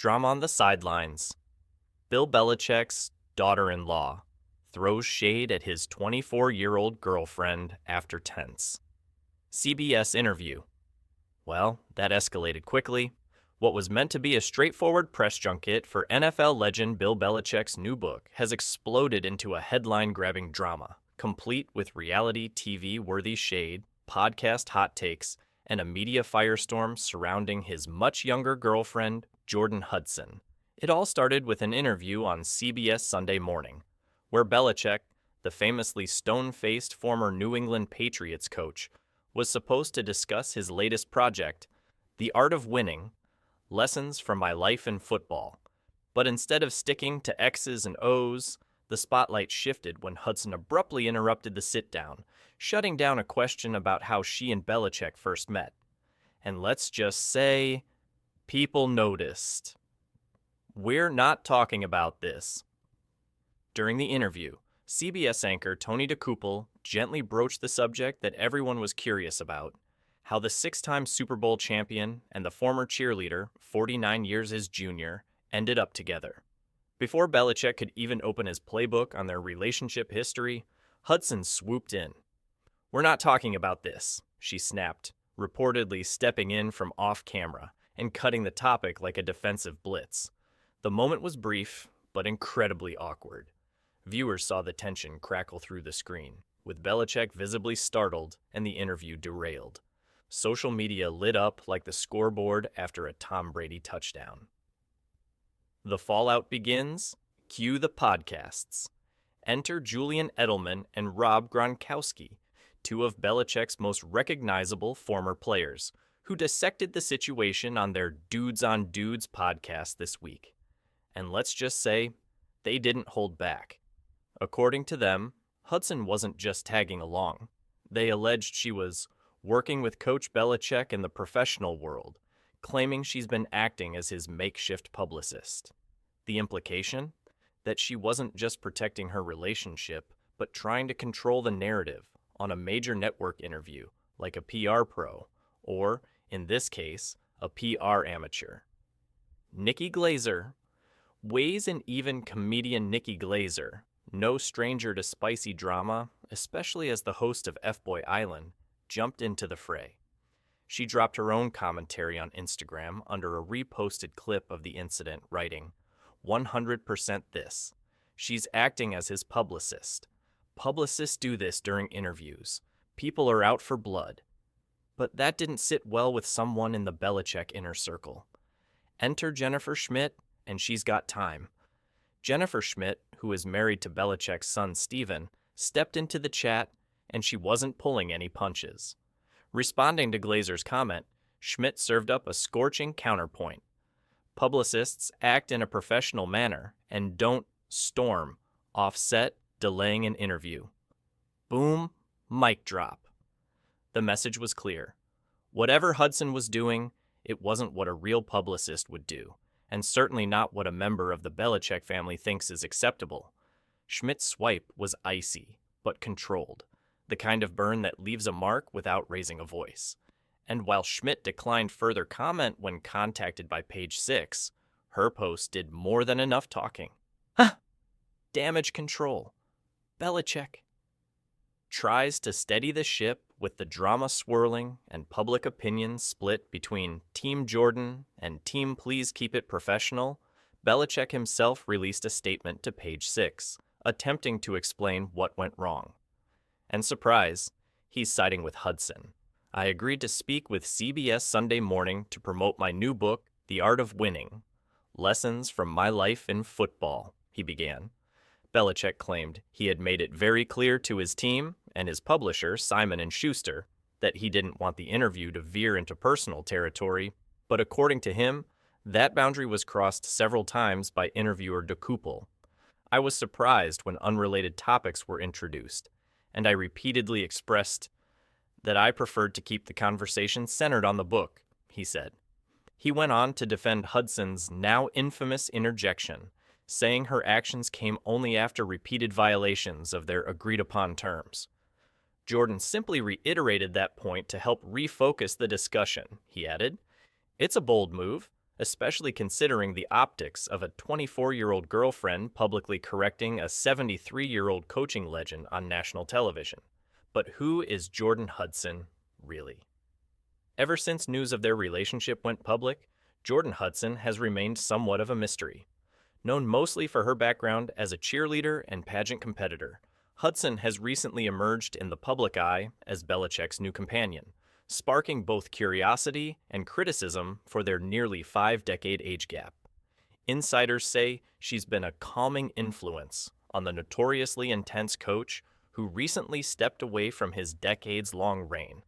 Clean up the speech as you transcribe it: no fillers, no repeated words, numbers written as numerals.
Drama on the sidelines. Bill Belichick's daughter-in-law throws shade at his 24-year-old girlfriend after tense. CBS interview. Well, that escalated quickly. What was meant to be a straightforward press junket for NFL legend Bill Belichick's new book has exploded into a headline-grabbing drama, complete with reality TV-worthy shade, podcast hot takes, and a media firestorm surrounding his much younger girlfriend, Jordon Hudson. It all started with an interview on CBS Sunday Morning, where Belichick, the famously stone-faced former New England Patriots coach, was supposed to discuss his latest project, The Art of Winning, Lessons from My Life in Football. But instead of sticking to X's and O's, the spotlight shifted when Hudson abruptly interrupted the sit-down, shutting down a question about how she and Belichick first met. And let's just say, people noticed. We're not talking about this. During the interview, CBS anchor Tony DeCouple gently broached the subject that everyone was curious about, how the six-time Super Bowl champion and the former cheerleader, 49 years his junior, ended up together. Before Belichick could even open his playbook on their relationship history, Hudson swooped in. "We're not talking about this," she snapped, reportedly stepping in from off-camera and cutting the topic like a defensive blitz. The moment was brief, but incredibly awkward. Viewers saw the tension crackle through the screen, with Belichick visibly startled and the interview derailed. Social media lit up like the scoreboard after a Tom Brady touchdown. The fallout begins. Cue the podcasts. Enter Julian Edelman and Rob Gronkowski, two of Belichick's most recognizable former players, who dissected the situation on their Dudes on Dudes podcast this week. And let's just say, they didn't hold back. According to them, Hudson wasn't just tagging along. They alleged she was working with Coach Belichick in the professional world, claiming she's been acting as his makeshift publicist. The implication? That she wasn't just protecting her relationship, but trying to control the narrative on a major network interview, like a PR pro, or, in this case, a PR amateur. Nikki Glazer. Weighs and even comedian Nikki Glazer, no stranger to spicy drama, especially as the host of F-Boy Island, jumped into the fray. She dropped her own commentary on Instagram under a reposted clip of the incident, writing, 100% this. She's acting as his publicist. Publicists do this during interviews. People are out for blood. But that didn't sit well with someone in the Belichick inner circle. Enter Jennifer Schmitt, and she's got time. Jennifer Schmitt, who is married to Belichick's son Steven, stepped into the chat, and she wasn't pulling any punches. Responding to Glazer's comment, Schmitt served up a scorching counterpoint. Publicists act in a professional manner and don't storm, offset, delaying an interview. Boom, mic drop. The message was clear. Whatever Hudson was doing, it wasn't what a real publicist would do, and certainly not what a member of the Belichick family thinks is acceptable. Schmidt's swipe was icy, but controlled, the kind of burn that leaves a mark without raising a voice. And while Schmitt declined further comment when contacted by Page 6, her post did more than enough talking. Damage control. Belichick tries to steady the ship with the drama swirling and public opinion split between Team Jordan and Team Please Keep It Professional. Belichick himself released a statement to Page 6, attempting to explain what went wrong. And surprise, he's siding with Hudson. I agreed to speak with CBS Sunday Morning to promote my new book, The Art of Winning, Lessons from My Life in Football, he began. Belichick claimed he had made it very clear to his team and his publisher, Simon & Schuster, that he didn't want the interview to veer into personal territory, but according to him, that boundary was crossed several times by interviewer DeCouple. I was surprised when unrelated topics were introduced, and I repeatedly expressed that I preferred to keep the conversation centered on the book, he said. He went on to defend Hudson's now infamous interjection, saying her actions came only after repeated violations of their agreed-upon terms. Jordan simply reiterated that point to help refocus the discussion, he added. It's a bold move, especially considering the optics of a 24-year-old girlfriend publicly correcting a 73-year-old coaching legend on national television. But who is Jordon Hudson, really? Ever since news of their relationship went public, Jordon Hudson has remained somewhat of a mystery. Known mostly for her background as a cheerleader and pageant competitor, Hudson has recently emerged in the public eye as Belichick's new companion, sparking both curiosity and criticism for their nearly 5-decade age gap. Insiders say she's been a calming influence on the notoriously intense coach who recently stepped away from his decades-long reign.